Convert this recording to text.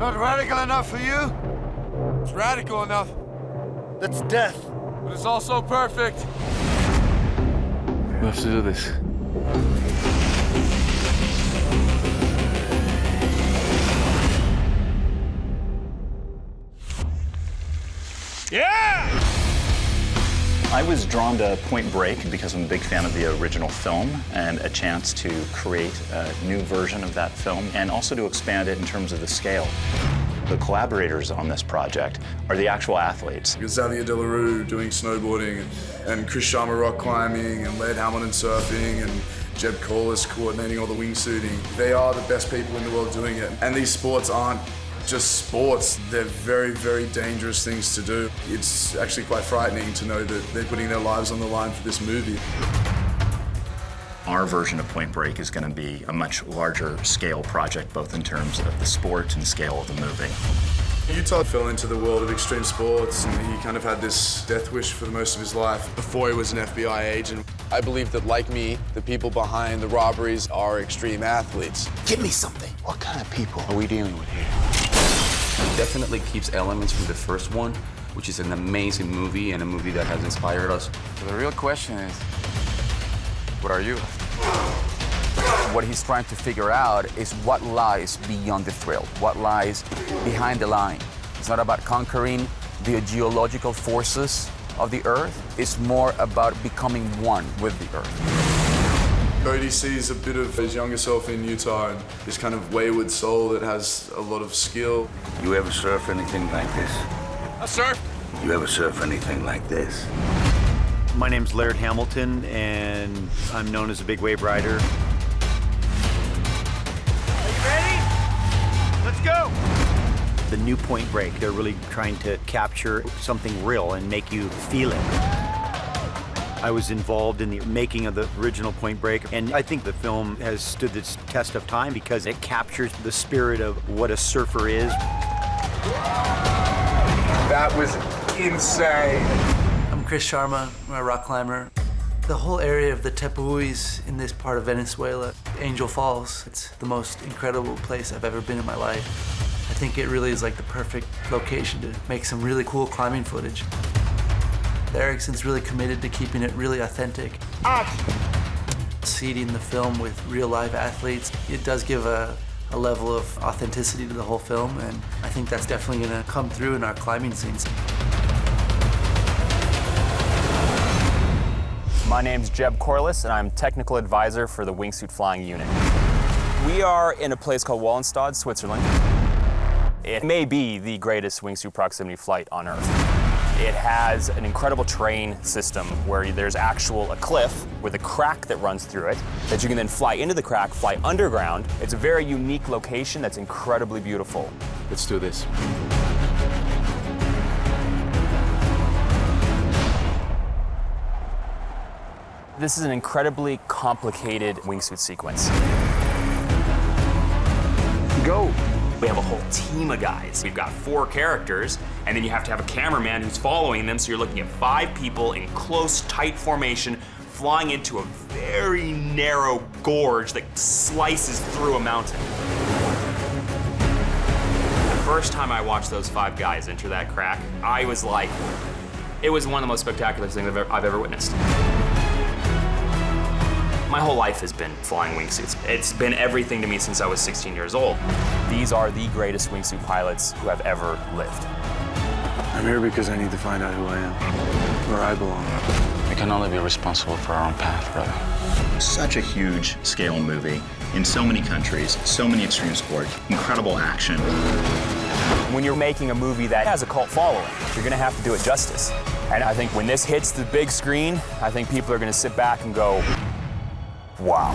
Not radical enough for you? It's radical enough. That's death. But it's also perfect. We have to do this. Yeah! I was drawn to Point Break because I'm a big fan of the original film and a chance to create a new version of that film and also to expand it in terms of the scale. The collaborators on this project are the actual athletes. Xavier Delarue doing snowboarding and Chris Sharma rock climbing and Laird Hamilton surfing and Jeb Corliss coordinating all the wingsuiting. They are the best people in the world doing it. And these sports aren't just sports, they're very, very dangerous things to do. It's actually quite frightening to know that they're putting their lives on the line for this movie. Our version of Point Break is going to be a much larger scale project, both in terms of the sport and scale of the movie. Utah fell into the world of extreme sports and he kind of had this death wish for the most of his life before he was an FBI agent. I believe that, like me, the people behind the robberies are extreme athletes. Give me something. What kind of people are we dealing with here? It definitely keeps elements from the first one, which is an amazing movie and a movie that has inspired us. So the real question is, what are you? What he's trying to figure out is what lies beyond the thrill, what lies behind the line. It's not about conquering the geological forces of the Earth. It's more about becoming one with the Earth. Cody sees a bit of his younger self in Utah and this kind of wayward soul that has a lot of skill. You ever surf anything like this? I surf. You ever surf anything like this? My name's Laird Hamilton, and I'm known as a big wave rider. Are you ready? Let's go. The new Point Break, they're really trying to capture something real and make you feel it. I was involved in the making of the original Point Break, and I think the film has stood this test of time because it captures the spirit of what a surfer is. That was insane. I'm Chris Sharma, I'm a rock climber. The whole area of the Tepuis in this part of Venezuela, Angel Falls, it's the most incredible place I've ever been in my life. I think it really is like the perfect location to make some really cool climbing footage. Ericsson's really committed to keeping it really authentic. Seeding the film with real live athletes, it does give a level of authenticity to the whole film, and I think that's definitely gonna come through in our climbing scenes. My name's Jeb Corliss, and I'm technical advisor for the Wingsuit Flying Unit. We are in a place called Wallenstad, Switzerland. It may be the greatest wingsuit proximity flight on Earth. It has an incredible terrain system where there's a cliff with a crack that runs through it that you can then fly into the crack, fly underground. It's a very unique location that's incredibly beautiful. Let's do this. This is an incredibly complicated wingsuit sequence. Go! We have a whole team of guys. We've got 4 characters, and then you have to have a cameraman who's following them, so you're looking at 5 people in close, tight formation, flying into a very narrow gorge that slices through a mountain. The first time I watched those 5 guys enter that crack, I was like, it was one of the most spectacular things I've ever witnessed. My whole life has been flying wingsuits. It's been everything to me since I was 16 years old. These are the greatest wingsuit pilots who have ever lived. I'm here because I need to find out who I am, where I belong. We can only be responsible for our own path, brother. Such a huge scale movie in so many countries, so many extreme sports, incredible action. When you're making a movie that has a cult following, you're gonna have to do it justice. And I think when this hits the big screen, I think people are gonna sit back and go, wow.